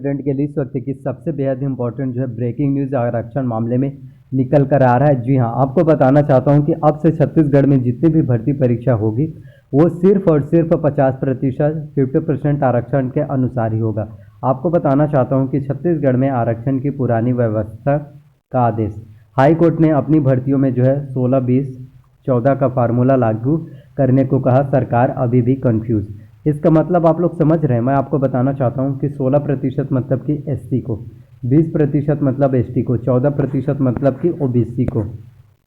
Student के लिए इस वक्त की सबसे बेहद इंपॉर्टेंट जो है ब्रेकिंग न्यूज़ आरक्षण मामले में निकल कर आ रहा है। जी हाँ, आपको बताना चाहता हूँ कि अब से छत्तीसगढ़ में जितनी भी भर्ती परीक्षा होगी वो सिर्फ और सिर्फ 50% 50% आरक्षण के अनुसार ही होगा। आपको बताना चाहता हूँ कि छत्तीसगढ़ में आरक्षण की पुरानी व्यवस्था का आदेश हाई कोर्ट ने अपनी भर्तियों में जो है 16-20-14 का फार्मूला लागू करने को कहा। सरकार अभी भी कंफ्यूज। इसका मतलब आप लोग समझ रहे हैं। मैं आपको बताना चाहता हूँ कि 16% मतलब कि एससी को, 20% मतलब एसटी को, 14% मतलब कि ओबीसी को।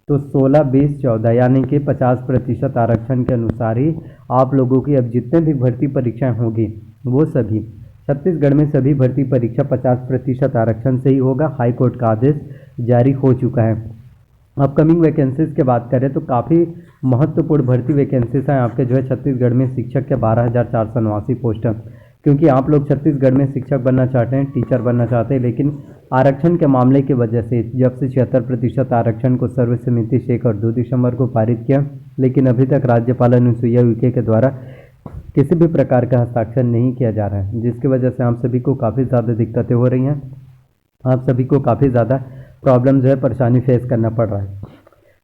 तो 16-20-14 यानी कि 50% आरक्षण के अनुसार ही आप लोगों की अब जितने भी भर्ती परीक्षाएं होगी वो सभी छत्तीसगढ़ में सभी भर्ती परीक्षा 50% आरक्षण से ही होगा। हाई कोर्ट का आदेश जारी हो चुका है। अपकमिंग वैकेंसीज की बात करें तो काफ़ी महत्वपूर्ण भर्ती वैकेंसीज हैं आपके जो है छत्तीसगढ़ में। शिक्षक के 12,489 पोस्ट हैं, क्योंकि आप लोग छत्तीसगढ़ में शिक्षक बनना चाहते हैं, टीचर बनना चाहते हैं, लेकिन आरक्षण के मामले की वजह से जब से 76% आरक्षण को सर्वसम्मति से 1 और 2 दिसंबर को पारित किया, लेकिन अभी तक राज्यपाल अनुसुईया उइके के द्वारा किसी भी प्रकार का हस्ताक्षर नहीं किया जा रहा है, जिसकी वजह से हम सभी को काफ़ी ज़्यादा दिक्कतें हो रही हैं। आप सभी को काफ़ी ज़्यादा प्रॉब्लम जो है परेशानी फेस करना पड़ रहा है।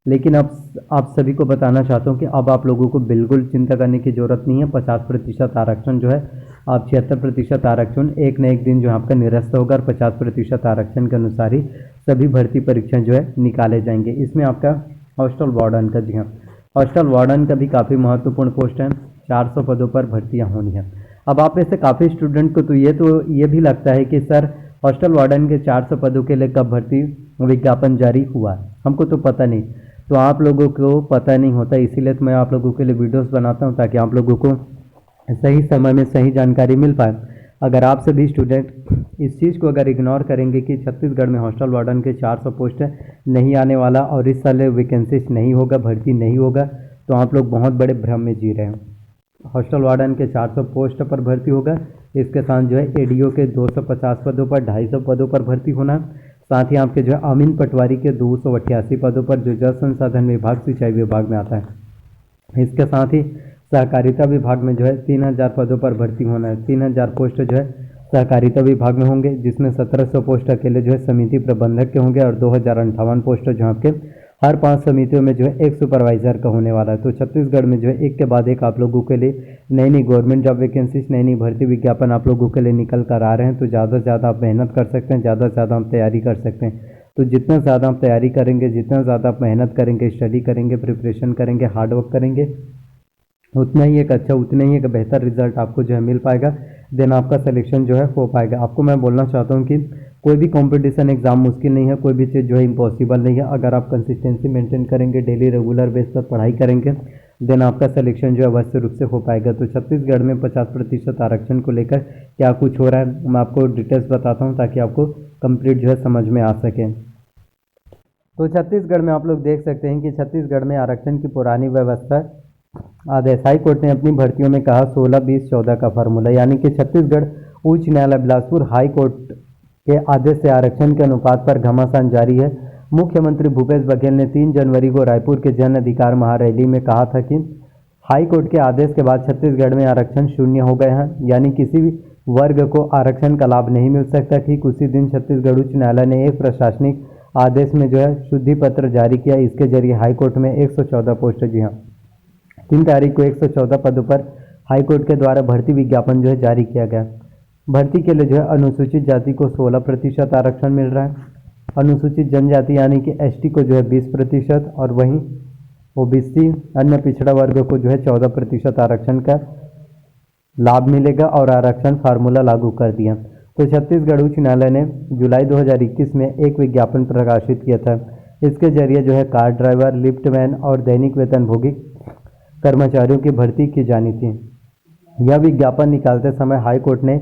लेकिन अब आप सभी को बताना चाहता हूँ कि अब आप लोगों को बिल्कुल चिंता करने की ज़रूरत नहीं है। 50% आरक्षण जो है आप 76% आरक्षण एक न एक दिन जो है आपका निरस्त होगा और 50% आरक्षण के अनुसार ही सभी भर्ती परीक्षाएं जो है निकाले जाएंगे। इसमें आपका हॉस्टल वार्डन का, जी हाँ, हॉस्टल वार्डन का भी काफ़ी महत्वपूर्ण पोस्ट है। 400 पदों पर भर्तियाँ होनी है। अब आप में से काफ़ी स्टूडेंट को तो ये भी लगता है कि सर हॉस्टल वार्डन के 400 पदों के लिए कब भर्ती विज्ञापन जारी हुआ, हमको तो पता नहीं। तो आप लोगों को पता नहीं होता, इसीलिए तो मैं आप लोगों के लिए वीडियोस बनाता हूं ताकि आप लोगों को सही समय में सही जानकारी मिल पाए। अगर आप सभी स्टूडेंट इस चीज़ को अगर इग्नोर करेंगे कि छत्तीसगढ़ में हॉस्टल वार्डन के 400 पोस्ट नहीं आने वाला और इस साल वैकेंसीज नहीं होगा, भर्ती नहीं होगा, तो आप लोग बहुत बड़े भ्रम में जी रहे हैं। हॉस्टल वार्डन के 400 पोस्ट पर भर्ती होगा। इसके साथ जो है एडीओ के 250 पदों पर 250 पदों पर भर्ती होना। साथ ही आपके जो है अमीन पटवारी के 288 पदों पर, जो जल संसाधन विभाग सिंचाई विभाग में आता है। इसके साथ ही सहकारिता विभाग में जो है 3000 पदों पर भर्ती होना है। 3000 पोस्ट जो है सहकारिता विभाग में होंगे, जिसमें 1700 पोस्ट अकेले जो है समिति प्रबंधक के होंगे और 2058 पोस्ट जो आपके हर 5 समितियों में जो है एक सुपरवाइजर का होने वाला है। तो छत्तीसगढ़ में जो है एक के बाद एक आप लोगों के लिए नई नई गवर्नमेंट जॉब वैकेंसीज, नई नई भर्ती विज्ञापन आप लोगों के लिए निकल कर आ रहे हैं। तो ज़्यादा से ज़्यादा आप मेहनत कर सकते हैं, ज़्यादा से ज़्यादा आप तैयारी कर सकते हैं। तो जितना ज़्यादा आप तैयारी करेंगे, जितना ज़्यादा आप मेहनत करेंगे, स्टडी करेंगे, प्रिपरेशन करेंगे, हार्डवर्क करेंगे, उतना ही एक अच्छा, उतना ही एक बेहतर रिजल्ट आपको जो है मिल पाएगा। देन आपका सिलेक्शन जो है हो पाएगा। आपको मैं बोलना चाहता हूँ कि कोई भी कंपटीशन एग्जाम मुश्किल नहीं है, कोई भी चीज़ जो है इम्पॉसिबल नहीं है। अगर आप कंसिस्टेंसी मेंटेन करेंगे, डेली रेगुलर बेस पर पढ़ाई करेंगे, देन आपका सिलेक्शन जो है अवश्य रूप से हो पाएगा। तो छत्तीसगढ़ में 50% आरक्षण को लेकर क्या कुछ हो रहा है, मैं आपको डिटेल्स बताता हूँ ताकि आपको कंप्लीट जो है समझ में आ सके। तो छत्तीसगढ़ में आप लोग देख सकते हैं कि छत्तीसगढ़ में आरक्षण की पुरानी व्यवस्था आदेश हाई कोर्ट ने अपनी भर्तियों में कहा 16-20-14 का फार्मूला, यानी कि छत्तीसगढ़ उच्च न्यायालय बिलासपुर हाई कोर्ट के आदेश से आरक्षण के अनुपात पर घमासान जारी है। मुख्यमंत्री भूपेश बघेल ने 3 जनवरी को रायपुर के जन अधिकार महारैली में कहा था कि हाई कोर्ट के आदेश के बाद छत्तीसगढ़ में आरक्षण शून्य हो गए हैं, यानी किसी भी वर्ग को आरक्षण का लाभ नहीं मिल सकता। ठीक उसी दिन छत्तीसगढ़ उच्च न्यायालय ने एक प्रशासनिक आदेश में जो है शुद्धि पत्र जारी किया। इसके जरिए हाईकोर्ट में 114 पोस्ट, जी हाँ, 3 तारीख को 114 पदों पर हाईकोर्ट के द्वारा भर्ती विज्ञापन जो है जारी किया गया। भर्ती के लिए जो है अनुसूचित जाति को 16% आरक्षण मिल रहा है, अनुसूचित जनजाति यानी कि एसटी को जो है 20% और वहीं ओबीसी अन्य पिछड़ा वर्ग को जो है 14% आरक्षण का लाभ मिलेगा और आरक्षण फार्मूला लागू कर दिया। तो छत्तीसगढ़ उच्च न्यायालय ने जुलाई 2021 में एक विज्ञापन प्रकाशित किया था। इसके जरिए जो है कार ड्राइवर, लिफ्टमैन और दैनिक वेतनभोगी कर्मचारियों की भर्ती की जानी थी। यह विज्ञापन निकालते समय हाई कोर्ट ने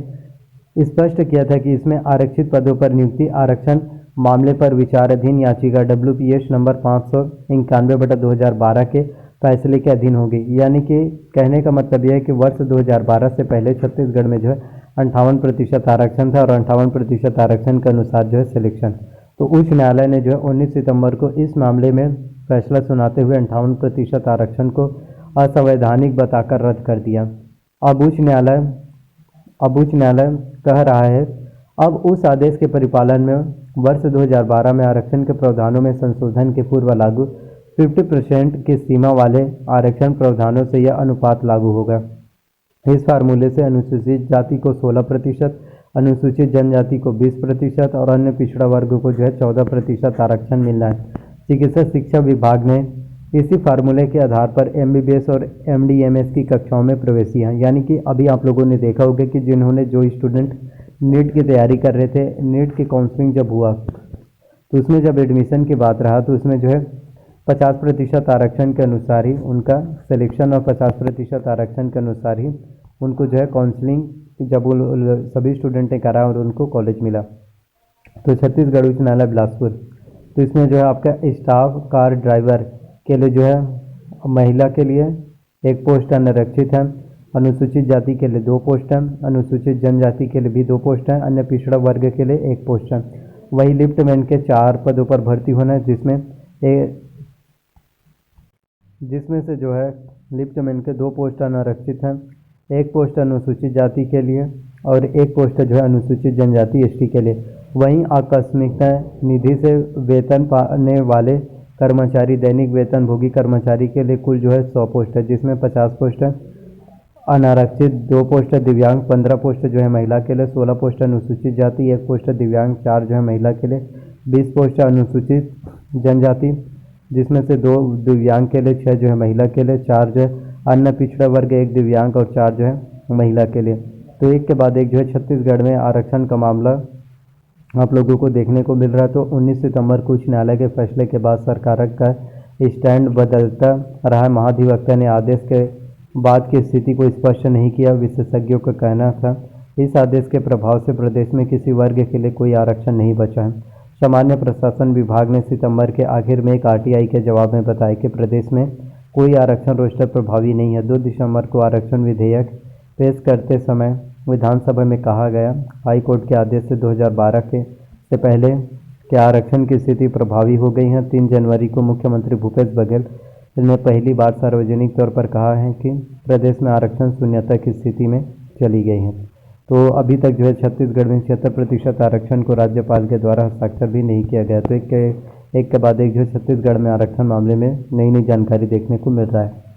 स्पष्ट किया था कि इसमें आरक्षित पदों पर नियुक्ति आरक्षण मामले पर विचाराधीन याचिका WPS नंबर 591/2012 के फैसले के अधीन होगी। यानी कि कहने का मतलब यह है कि वर्ष 2012 से पहले छत्तीसगढ़ में जो है 58% आरक्षण था और 58% आरक्षण के अनुसार जो है सिलेक्शन। तो उच्च न्यायालय ने जो है 19 सितंबर को इस मामले में फैसला सुनाते हुए 58% आरक्षण को असंवैधानिक बताकर रद्द कर दिया। अब उच्च न्यायालय कह रहा है अब उस आदेश के परिपालन में वर्ष 2012 में आरक्षण के प्रावधानों में संशोधन के पूर्व लागू 50% की सीमा वाले आरक्षण प्रावधानों से यह अनुपात लागू होगा। इस फार्मूले से अनुसूचित जाति को 16%, अनुसूचित जनजाति को 20% और अन्य पिछड़ा वर्ग को जो है 14% आरक्षण मिलना है। चिकित्सा शिक्षा विभाग ने इसी फार्मूले के आधार पर एमबीबीएस और एमडीएमएस की कक्षाओं में प्रवेशियां, यानी कि अभी आप लोगों ने देखा होगा कि जिन्होंने जो स्टूडेंट नीट की तैयारी कर रहे थे, नीट की काउंसलिंग जब हुआ तो उसमें जब एडमिशन की बात रहा तो उसमें जो है 50% आरक्षण के अनुसार ही उनका सिलेक्शन और 50% आरक्षण के अनुसार ही उनको जो है काउंसलिंग जब सभी स्टूडेंट ने करा और उनको कॉलेज मिला। तो छत्तीसगढ़ उच्च न्यायालय बिलासपुर, तो इसमें जो है आपका स्टाफ कार ड्राइवर के लिए जो है महिला के लिए एक पोस्ट अनारक्षित है, अनुसूचित जाति के लिए 2 पोस्ट है, अनुसूचित जनजाति के लिए भी 2 पोस्ट है, अन्य पिछड़ा वर्ग के लिए 1 पोस्ट है। वही लिफ्टमैन के 4 पदों पर भर्ती होना है, जिसमें से जो है लिफ्टमैन के 2 पोस्ट अनारक्षित हैं, 1 पोस्ट अनुसूचित जाति के लिए और 1 पोस्ट जो है अनुसूचित जनजाति एसटी के लिए। वहीं आकस्मिकता निधि से वेतन पाने वाले कर्मचारी दैनिक वेतन भोगी कर्मचारी के लिए कुल जो है 100 पोस्ट है, जिसमें 50 पोस्ट है अनारक्षित, 2 पोस्ट है दिव्यांग, 15 पोस्ट जो है महिला के लिए, 16 पोस्ट अनुसूचित जाति, 1 पोस्ट दिव्यांग, 4 जो है महिला के लिए, 20 पोस्ट अनुसूचित जनजाति जिसमें से 2 दिव्यांग के लिए, 6 जो है महिला के लिए, 4 जो है अन्य पिछड़ा वर्ग, 1 दिव्यांग और 4 जो है महिला के लिए। तो एक के बाद एक जो है छत्तीसगढ़ में आरक्षण का मामला आप लोगों को देखने को मिल रहा है। तो 19 सितंबर को उच्च न्यायालय के फैसले के बाद सरकार का स्टैंड बदलता रहा। महाधिवक्ता ने आदेश के बाद की स्थिति को स्पष्ट नहीं किया। विशेषज्ञों का कहना था इस आदेश के प्रभाव से प्रदेश में किसी वर्ग के लिए कोई आरक्षण नहीं बचा है। सामान्य प्रशासन विभाग ने सितंबर के आखिर में एक आरटीआई के जवाब में बताया कि प्रदेश में कोई आरक्षण रोस्टर प्रभावी नहीं है। 2 दिसंबर को आरक्षण विधेयक पेश करते समय विधानसभा में कहा गया, हाई कोर्ट के आदेश से 2012 से पहले के आरक्षण की स्थिति प्रभावी हो गई है। 3 जनवरी को मुख्यमंत्री भूपेश बघेल ने पहली बार सार्वजनिक तौर पर कहा है कि प्रदेश में आरक्षण शून्यता की स्थिति में चली गई है। तो अभी तक जो है छत्तीसगढ़ में 76% आरक्षण को राज्यपाल के द्वारा हस्ताक्षर भी नहीं किया गया। तो एक के बाद एक जो छत्तीसगढ़ में आरक्षण मामले में नई नई जानकारी देखने को मिल रहा है।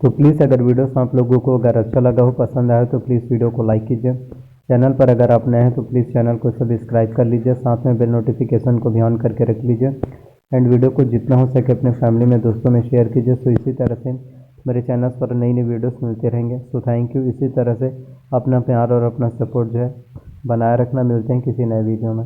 तो प्लीज़ अगर वीडियोस आप लोगों को अगर अच्छा लगा हो, पसंद आया तो प्लीज़ वीडियो को लाइक कीजिए। चैनल पर अगर आप नए हैं तो प्लीज़ चैनल को सब्सक्राइब कर लीजिए, साथ में बेल नोटिफिकेशन को भी ऑन करके रख लीजिए एंड वीडियो को जितना हो सके अपने फैमिली में दोस्तों में शेयर कीजिए। तो इसी तरह से मेरे चैनल पर नई नई वीडियोस मिलते रहेंगे। तो थैंक यू। इसी तरह से अपना प्यार और अपना सपोर्ट जो है बनाए रखना। मिलते हैं किसी नए वीडियो में।